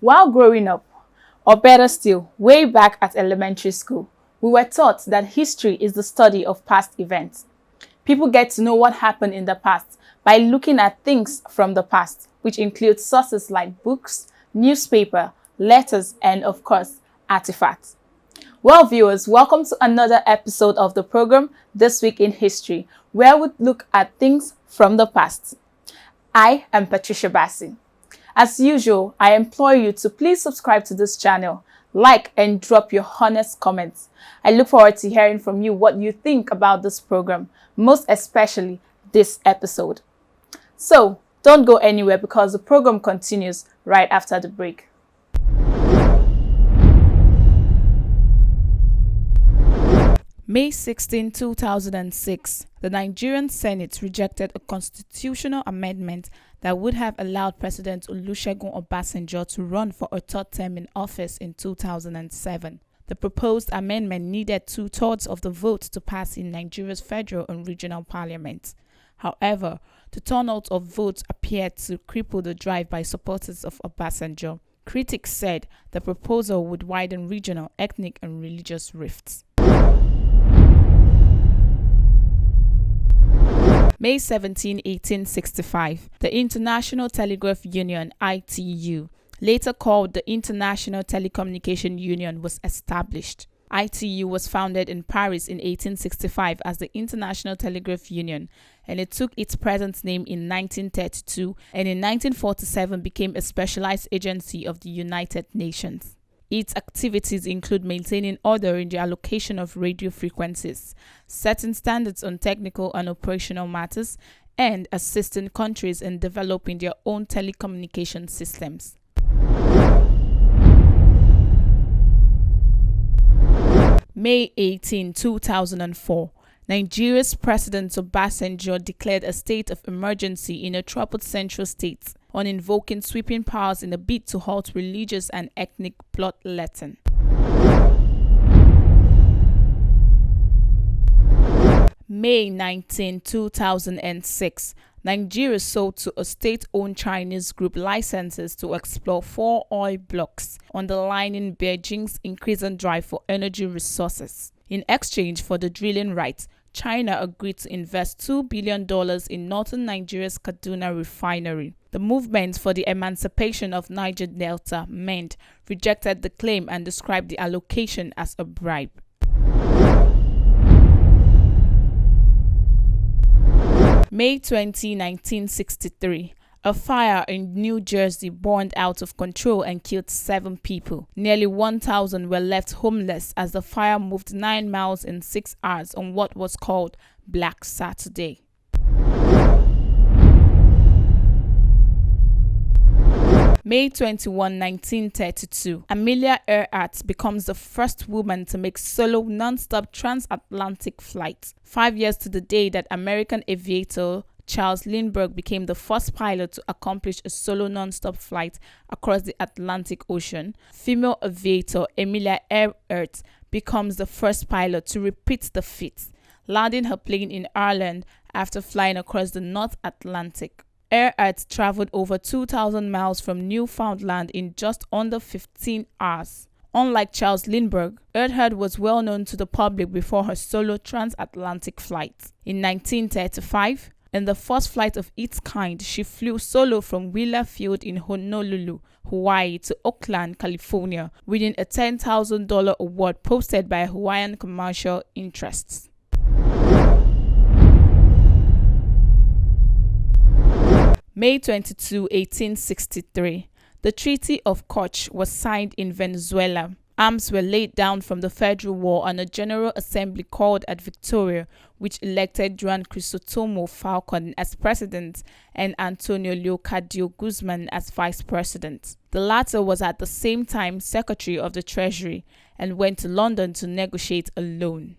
While growing up, or better still, way back at elementary school, we were taught that history is the study of past events. People get to know what happened in the past by looking at things from the past, which includes sources like books, newspaper, letters, and of course, artifacts. Well, viewers, welcome to another episode of the program This Week in History, where we look at things from the past. I am Patricia Bassi. As usual, I implore you to please subscribe to this channel, like and drop your honest comments. I look forward to hearing from you what you think about this program, most especially this episode. So, don't go anywhere because the program continues right after the break. May 16, 2006, the Nigerian Senate rejected a constitutional amendment that would have allowed President Olusegun Obasanjo to run for a third term in office in 2007. The proposed amendment needed 2/3 of the vote to pass in Nigeria's federal and regional parliaments. However, the turnout of votes appeared to cripple the drive by supporters of Obasanjo. Critics said the proposal would widen regional, ethnic, and religious rifts. May 17, 1865, the International Telegraph Union (ITU), later called the International Telecommunication Union, was established. ITU was founded in Paris in 1865 as the International Telegraph Union, and it took its present name in 1932 and in 1947 became a specialized agency of the United Nations. Its activities include maintaining order in the allocation of radio frequencies, setting standards on technical and operational matters, and assisting countries in developing their own telecommunication systems. May 18, 2004. Nigeria's President Obasanjo declared a state of emergency in a troubled central state on invoking sweeping powers in a bid to halt religious and ethnic bloodletting. May 19, 2006. Nigeria sold to a state-owned Chinese group licenses to explore 4 oil blocks, underlining Beijing's increasing drive for energy resources. In exchange for the drilling rights, China agreed to invest $2 billion in northern Nigeria's Kaduna refinery. The Movement for the Emancipation of Niger Delta, MEND, rejected the claim and described the allocation as a bribe. May 20, 1963. A fire in New Jersey burned out of control and killed 7 people. Nearly 1,000 were left homeless as the fire moved 9 miles in 6 hours on what was called Black Saturday. May 21, 1932. Amelia Earhart becomes the first woman to make solo non-stop transatlantic flights. 5 years to the day that American aviator Charles Lindbergh became the first pilot to accomplish a solo non-stop flight across the Atlantic Ocean, female aviator Amelia Earhart becomes the first pilot to repeat the feat, landing her plane in Ireland after flying across the North Atlantic. Earhart traveled over 2,000 miles from Newfoundland in just under 15 hours. Unlike Charles Lindbergh, Earhart was well known to the public before her solo transatlantic flight. In 1935, in the first flight of its kind, she flew solo from Wheeler Field in Honolulu, Hawaii to Oakland, California, winning a $10,000 award posted by Hawaiian commercial interests. May 22, 1863. The Treaty of Koch was signed in Venezuela. Arms were laid down from the Federal War and a General Assembly called at Victoria, which elected Juan Crisostomo Falcon as president and Antonio Leocadio Guzman as vice president. The latter was at the same time Secretary of the Treasury and went to London to negotiate a loan.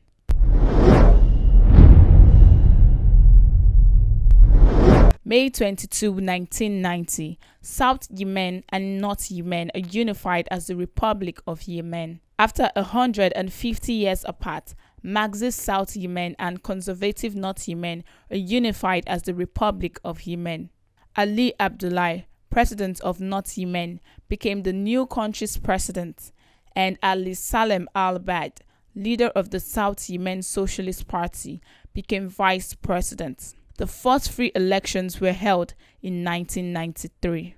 May 22, 1990. South Yemen and North Yemen are unified as the Republic of Yemen. After 150 years apart, Marxist South Yemen and conservative North Yemen are unified as the Republic of Yemen. Ali Abdullahi, president of North Yemen, became the new country's president, and Ali Salem al-Bad, leader of the South Yemen Socialist Party, became vice president. The first free elections were held in 1993.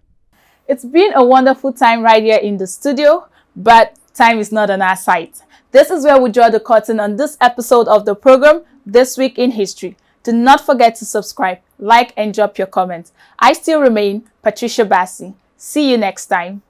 It's been a wonderful time right here in the studio, but time is not on our side. This is where we draw the curtain on this episode of the program, This Week in History. Do not forget to subscribe, like, and drop your comments. I still remain Patricia Bassi. See you next time.